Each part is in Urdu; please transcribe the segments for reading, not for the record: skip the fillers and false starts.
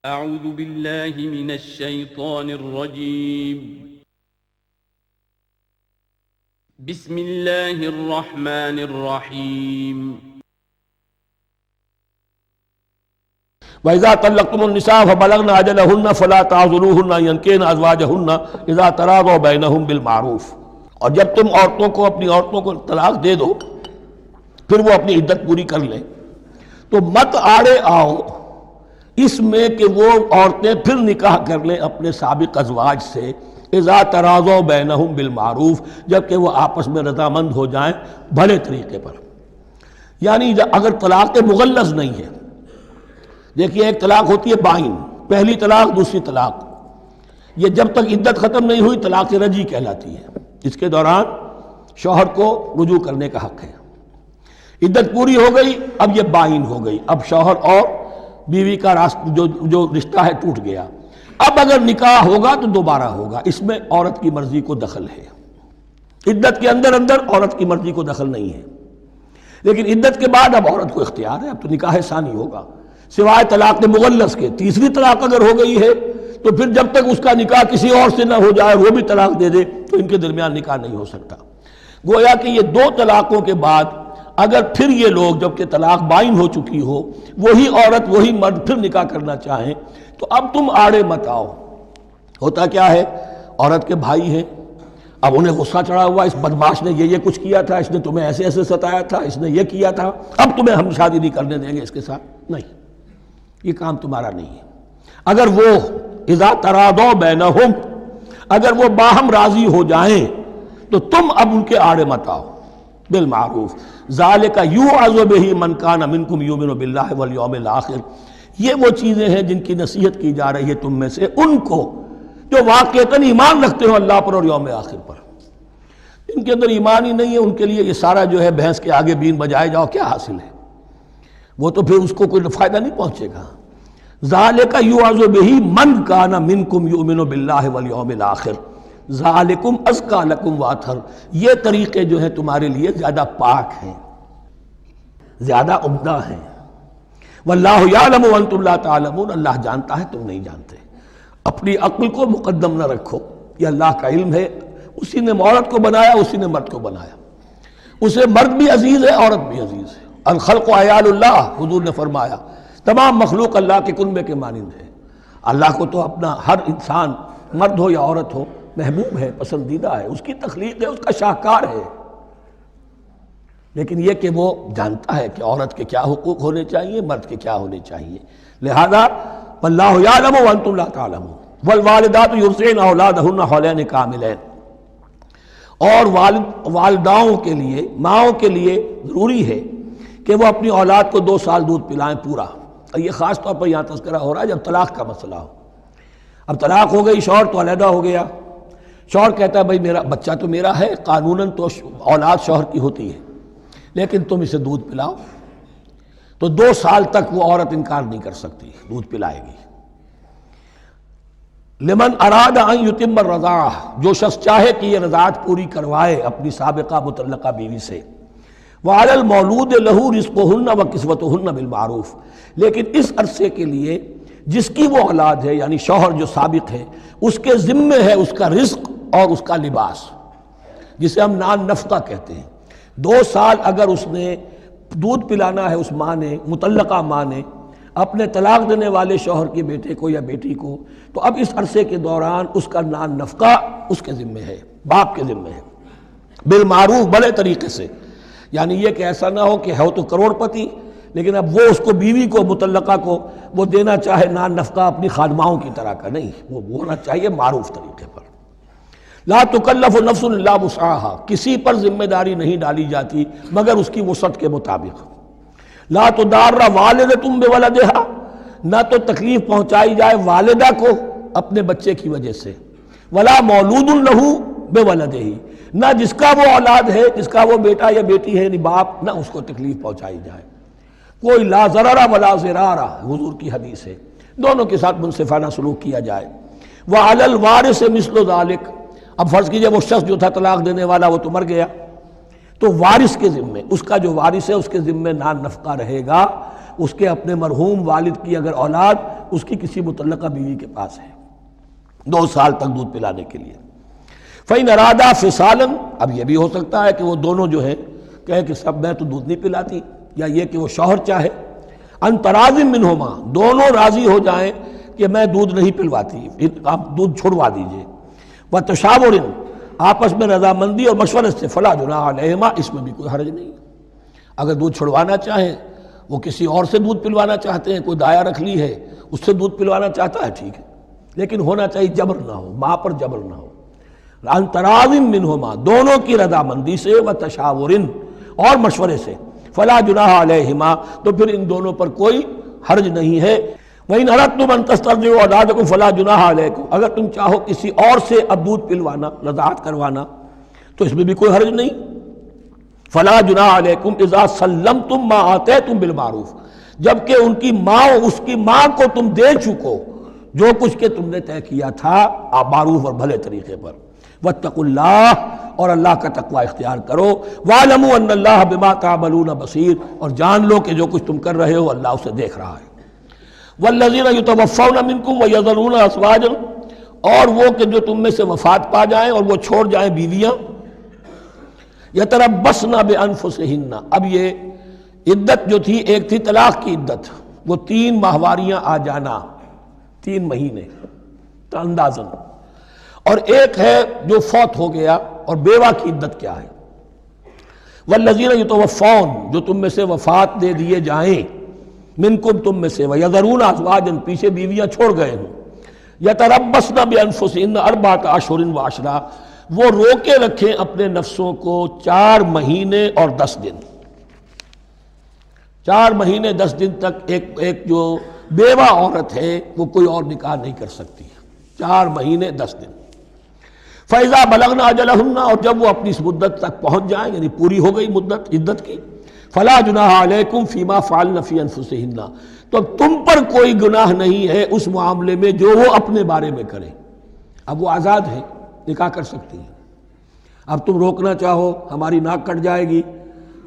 اعوذ باللہ من الشیطان الرجیم بسم اللہ الرحمن الرحیم وَإِذَا طَلَّقْتُمُ النِّسَاءَ فَبَلَغْنَ أَجَلَهُنَّ فَلَا تَعْضُلُوهُنَّ أَن يَنكِحْنَ أَزْوَاجَهُنَّ إِذَا تَرَاضَوْا بَيْنَهُم بِالْمَعْرُوفِ۔ اور جب تم اپنی عورتوں کو طلاق دے دو پھر وہ اپنی عدت پوری کر لیں تو مت آڑے آؤ اس میں کہ وہ عورتیں پھر نکاح کر لیں اپنے سابق ازواج سے، اذا تراضوا بینہم بالمعروف، جبکہ وہ آپس میں رضامند ہو جائیں بھلے طریقے پر۔ یعنی اگر طلاق مغلظ نہیں ہے، دیکھیے ایک طلاق ہوتی ہے بائن، پہلی طلاق دوسری طلاق، یہ جب تک عدت ختم نہیں ہوئی طلاق رجعی کہلاتی ہے، اس کے دوران شوہر کو رجوع کرنے کا حق ہے۔ عدت پوری ہو گئی، اب یہ بائن ہو گئی، اب شوہر اور بیوی کا جو رشتہ ہے ٹوٹ گیا۔ اب اگر نکاح ہوگا تو دوبارہ ہوگا، اس میں عورت کی مرضی کو دخل ہے۔ عدت کے اندر عورت کی مرضی کو دخل نہیں ہے، لیکن عدت کے بعد اب عورت کو اختیار ہے، اب تو نکاح ثانی ہوگا سوائے طلاق مغلظ کے۔ تیسری طلاق اگر ہو گئی ہے تو پھر جب تک اس کا نکاح کسی اور سے نہ ہو جائے، وہ بھی طلاق دے دے تو ان کے درمیان نکاح نہیں ہو سکتا۔ گویا کہ یہ دو طلاقوں کے بعد اگر پھر یہ لوگ جبکہ طلاق بائن ہو چکی ہو، وہی عورت وہی مرد پھر نکاح کرنا چاہیں تو اب تم آڑے مت آؤ۔ ہوتا کیا ہے، عورت کے بھائی ہیں، اب انہیں غصہ چڑھا ہوا، اس بدماش نے یہ کچھ کیا تھا، اس نے تمہیں ایسے ایسے ستایا تھا، اس نے یہ کیا تھا، اب تمہیں ہم شادی نہیں کرنے دیں گے اس کے ساتھ۔ نہیں، یہ کام تمہارا نہیں ہے۔ اگر وہ اذا تراضوا بینہم، اگر وہ باہم راضی ہو جائیں تو تم اب ان کے آڑے مت آؤ بالمعروف۔ ذالک یوعظ بہ من کان منکم یؤمن باللہ والیوم الآخر، یہ وہ چیزیں ہیں جن کی نصیحت کی جا رہی ہے تم میں سے ان کو جو واقعتاً ایمان رکھتے ہو اللہ پر اور یوم آخر پر۔ ان کے اندر ایمان ہی نہیں ہے، ان کے لیے یہ سارا جو ہے بھینس کے آگے بین بجائے جاؤ کیا حاصل ہے، وہ تو پھر اس کو کوئی فائدہ نہیں پہنچے گا۔ ذالک یوعظ بہ من کان منکم یؤمن باللہ والیوم الآخر ذالکم ازکی لکم واطہر، یہ طریقے جو ہیں تمہارے لیے زیادہ پاک ہیں، زیادہ عمدہ ہیں۔ واللہ یعلم وانتم لا تعلمون، اللہ جانتا ہے تم نہیں جانتے۔ اپنی عقل کو مقدم نہ رکھو، یہ اللہ کا علم ہے، اسی نے عورت کو بنایا، اسی نے مرد کو بنایا، اسے مرد بھی عزیز ہے عورت بھی عزیز ہے۔ الخلق عیال اللہ، حضور نے فرمایا تمام مخلوق اللہ کے کنبے کے مانند ہے۔ اللہ کو تو اپنا ہر انسان مرد ہو یا عورت ہو محبوب ہے، پسندیدہ ہے، اس کی تخلیق ہے، اس کا شاہکار ہے، لیکن یہ کہ وہ جانتا ہے کہ عورت کے کیا حقوق ہونے چاہیے، مرد کے کیا ہونے چاہیے۔ لہذا واللہ یعلم وانتم لا تعلمون والوالدات یرضعن اولادہن حولین کاملین، اور والداؤں کے لیے، ماؤں کے لیے ضروری ہے کہ وہ اپنی اولاد کو 2 سال دودھ پلائیں پورا۔ اور یہ خاص طور پر یہاں تذکرہ ہو رہا ہے جب طلاق کا مسئلہ ہو۔ اب طلاق ہو گئی، شوہر تو علیحدہ ہو گیا، شوہر کہتا ہے بھائی میرا بچہ تو میرا ہے، قانوناً تو اولاد شوہر کی ہوتی ہے، لیکن تم اسے دودھ پلاؤ، تو 2 سال تک وہ عورت انکار نہیں کر سکتی، دودھ پلائے گی۔ لمن اراد ان یتم الرضاعہ، جو شخص چاہے کہ یہ رضاعت پوری کروائے اپنی سابقہ مطلقہ بیوی سے۔ وعلی المولود لہ رزقہن وکسوتہن بالمعروف، لیکن اس عرصے کے لیے جس کی وہ اولاد ہے یعنی شوہر جو سابق ہے، اس کے ذمے ہے اس کا رزق اور اس کا لباس، جسے ہم نان نفقہ کہتے ہیں۔ 2 سال اگر اس نے دودھ پلانا ہے اس ماں نے، مطلقہ ماں نے، اپنے طلاق دینے والے شوہر کے بیٹے کو یا بیٹی کو، تو اب اس عرصے کے دوران اس کا نان نفقہ اس کے ذمے ہے، باپ کے ذمے ہے، بالمعروف، بڑے طریقے سے۔ یعنی یہ کہ ایسا نہ ہو کہ ہو تو کروڑ پتی لیکن اب وہ اس کو بیوی کو مطلقہ کو وہ دینا چاہے نان نفقہ اپنی خادماؤں کی طرح کا، نہیں، وہ ہونا چاہیے معروف طریقے پر۔ لا تکلف نفس الا وسعها، کسی پر ذمہ داری نہیں ڈالی جاتی مگر اس کی وسعت کے مطابق۔ لا تضار والدۃ بولدہا، نہ تو تکلیف پہنچائی جائے والدہ کو اپنے بچے کی وجہ سے، ولا مولود لہ بولدہ، نہ جس کا وہ اولاد ہے، جس کا وہ بیٹا یا بیٹی ہے یعنی باپ، نہ اس کو تکلیف پہنچائی جائے۔ کوئی لا ضرر ولا ضرار، حضور کی حدیث ہے، دونوں کے ساتھ منصفانہ سلوک کیا جائے۔ وعلی الوارث مثل ذلک، اب فرض کیجئے وہ شخص جو تھا طلاق دینے والا وہ تو مر گیا، تو وارث کے ذمے، اس کا جو وارث ہے اس کے ذمے نان نفقہ رہے گا، اس کے اپنے مرحوم والد کی اگر اولاد اس کی کسی متعلقہ بیوی کے پاس ہے 2 سال تک دودھ پلانے کے لیے۔ فَإِنْ أَرَادَا فِصَالًا، اب یہ بھی ہو سکتا ہے کہ وہ دونوں جو ہے کہے کہ سب میں تو دودھ نہیں پلاتی، یا یہ کہ وہ شوہر چاہے ان تراضٍ منہما، دونوں راضی ہو جائیں کہ میں دودھ نہیں پلواتی، آپ دودھ چھڑوا دیجئے، وَتَشَاوُرٍ، آپس میں رضامندی اور مشورے سے، فَلَا جُنَاحَ عَلَيْهِمَا، اس میں بھی کوئی حرج نہیں۔ اگر دودھ چھڑوانا چاہیں، وہ کسی اور سے دودھ پلوانا چاہتے ہیں، کوئی دایا رکھ لی ہے اس سے دودھ پلوانا چاہتا ہے، ٹھیک ہے، لیکن ہونا چاہیے جبر نہ ہو، ماں پر جبر نہ ہو۔ ان تراضٍ منہما، دونوں کی رضامندی سے، وتشاور، اور مشورے سے، فلا جناح علیہما، تو پھر ان دونوں پر کوئی حرج نہیں ہے۔ وَإِنْ أَرَدْتُمْ أَنْ تَسْتَرْضِعُوا أَوْلَادَكُمْ فَلَا جُنَاحَ عَلَيْكُمْ، اگر تم چاہو کسی اور سے اب دودھ پلوانا، رضاعت کروانا، تو اس میں بھی کوئی حرج نہیں۔ فَلَا جُنَاحَ عَلَيْكُمْ إِذَا سَلَّمْتُمْ مَا آتَيْتُمْ بِالْمَعْرُوفِ، جبکہ ان کی ماں، اس کی ماں کو تم دے چکو جو کچھ کہ تم نے طے کیا تھا معروف اور بھلے طریقے پر۔ واتقوا اللہ، اور اللہ کا تقوی اختیار کرو۔ وَاعْلَمُوا أَنَّ اللَّهَ بِمَا تَعْمَلُونَ بَصِيرٌ، اور جان لو کہ جو کچھ تم کر رہے ہو اللہ اسے دیکھ رہا ہے۔ وَالَّذِينَ يُتَوَفَّوْنَ مِنْكُمْ وَيَذَرُونَ أَزْوَاجًا، اور وہ کہ جو تم میں سے وفات پا جائیں اور وہ چھوڑ جائیں بیویاں، يَتَرَبَّصْنَ بِأَنفُسِهِنَّ، اب یہ عدت جو تھی، ایک تھی طلاق کی عدت، وہ 3 ماہواریاں آ جانا، 3 مہینے اندازاً، اور ایک ہے جو فوت ہو گیا، اور بیوہ کی عدت کیا ہے۔ والذین یتوفون، جو تم میں سے وفات دے دیے جائیں، منکم، تم میں سے، ویذرون ازواجا، پیچھے بیویاں چھوڑ گئے ہوں، یتربصن بانفسہن 4 اشہر وعشرا، وہ روکے رکھیں اپنے نفسوں کو 4 مہینے اور 10 دن، 4 مہینے 10 دن تک ایک جو بیوہ عورت ہے وہ کوئی اور نکاح نہیں کر سکتی، 4 مہینے 10 دن۔ فَإِذَا بَلَغْنَ أَجَلَهُنَّ، اور جب وہ اپنی اس مدت تک پہنچ جائیں، یعنی پوری ہو گئی مدت عدت کی، فَلَا جُنَاحَ عَلَيْكُمْ فِي مَا فَعَلْنَ فِي أَنفُسِهِنَّ، تو تم پر کوئی گناہ نہیں ہے اس معاملے میں جو وہ اپنے بارے میں کریں۔ اب وہ آزاد ہے، نکاح کر سکتی ہیں۔ اب تم روکنا چاہو، ہماری ناک کٹ جائے گی،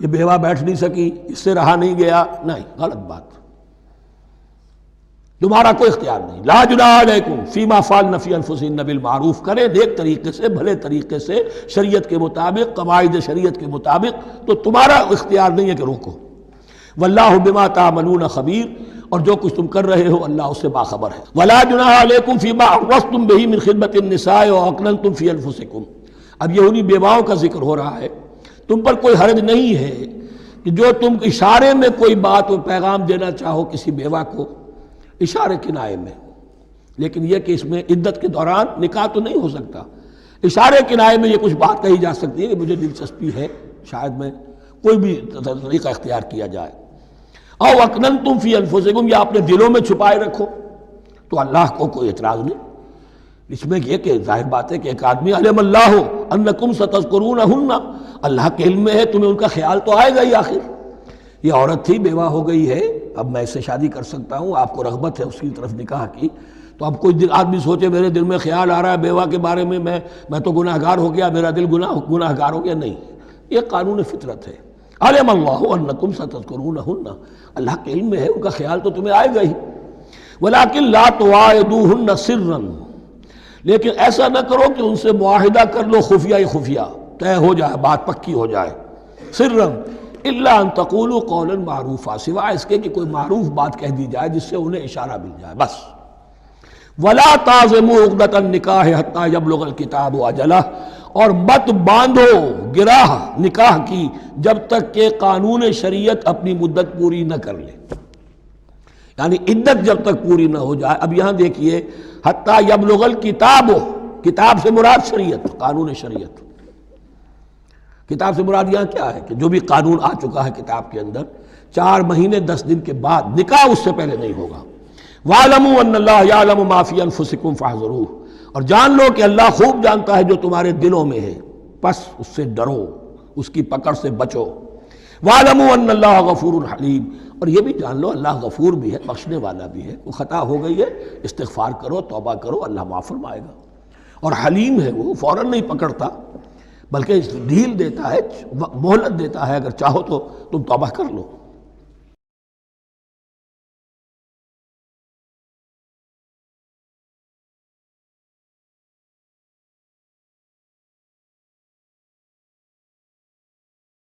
یہ بیوہ بیٹھ نہیں سکی، اس سے رہا نہیں گیا، نہیں، غلط بات، تمہارا کوئی اختیار نہیں۔ لا جناح علیکم فیما فعلن فی انفسہن بالمعروف، کریں نیک طریقے سے، بھلے طریقے سے، شریعت کے مطابق، قواعد شریعت کے مطابق، تو تمہارا اختیار نہیں ہے کہ روکو۔ واللہ بما تعملون خبیر، اور جو کچھ تم کر رہے ہو اللہ اس سے باخبر ہے۔ ولا جناح علیکم فیما عرضتم بہ من خطبۃ النساء واکننتم فی انفسکم، اب یہ انہی بیواؤں کا ذکر ہو رہا ہے۔ تم پر کوئی حرج نہیں ہے کہ جو تم اشارے میں کوئی بات و پیغام دینا چاہو کسی بیوہ کو، اشارے کنائے میں، لیکن یہ کہ اس میں عدت کے دوران نکاح تو نہیں ہو سکتا، اشارے کنائے میں یہ کچھ بات کہی جا سکتی ہے کہ مجھے دلچسپی ہے، شاید میں کوئی بھی طریقہ اختیار کیا جائے۔ او اکننتم فی انفسکم، یا اپنے دلوں میں چھپائے رکھو، تو اللہ کو کوئی اعتراض نہیں۔ اس میں یہ کہ ظاہر بات ہے کہ ایک آدمی علم اللہ انکم ستذکرونہن، اللہ کے علم میں ہے تمہیں ان کا خیال تو آئے گا ہی، آخر یہ عورت تھی، بیوہ ہو گئی ہے، اب میں اس سے شادی کر سکتا ہوں، آپ کو رغبت ہے اس کی طرف نکاح کی، تو اب کوئی آدمی سوچے میرے دل میں خیال آ رہا ہے بیوہ کے بارے میں، میں تو گناہ گار ہو گیا، میرا دل گناہ گار ہو گیا، نہیں، یہ قانون فطرت ہے۔ علم اللہ انکم ستذکرونہن، اللہ کے علم میں ہے ان کا خیال تو تمہیں آئے گا ہی۔ ولیکن لا تواعدوہن سرا، لیکن ایسا نہ کرو کہ ان سے معاہدہ کر لو خفیہ خفیہ، طے ہو جائے، بات پکی ہو جائے، سرا الا ان تقولوا قولا معروفا، سوائے اس کے کہ کوئی معروف بات کہہ دی جائے جس سے انہیں اشارہ مل جائے، بس۔ ولا تعزموا عقدۃ النکاح حتی یبلغ الکتاب اجلہ، اور مت باندھو گراہ نکاح کی جب تک کہ قانون شریعت اپنی مدت پوری نہ کر لے، یعنی عدت جب تک پوری نہ ہو جائے۔ اب یہاں دیکھیے حتی یبلغ الکتاب، کتاب سے مراد شریعت، قانون شریعت، کتاب سے مراد یہاں کیا ہے کہ جو بھی قانون آ چکا ہے کتاب کے اندر، 4 مہینے 10 دن کے بعد نکاح اس سے پہلے نہیں ہوگا۔ وَاعْلَمُوا أَنَّ اللَّهَ يَعْلَمُ مَا فِي أَنفُسِكُمْ فَاحْذَرُوهُ، اور جان لو کہ اللہ خوب جانتا ہے جو تمہارے دلوں میں ہے، پس اس سے ڈرو، اس کی پکڑ سے بچو۔ وَاعْلَمُوا أَنَّ اللَّهَ غَفُورٌ حَلِيمٌ، اور یہ بھی جان لو اللہ غفور بھی ہے، بخشنے والا بھی ہے، وہ خطا ہو گئی ہے استغفار کرو، توبہ کرو، اللہ معاف فرمائے گا۔ اور حلیم ہے، وہ فوراً نہیں پکڑتا بلکہ ڈھیل دیتا ہے، مہلت دیتا ہے، اگر چاہو تو تم توبہ کر لو۔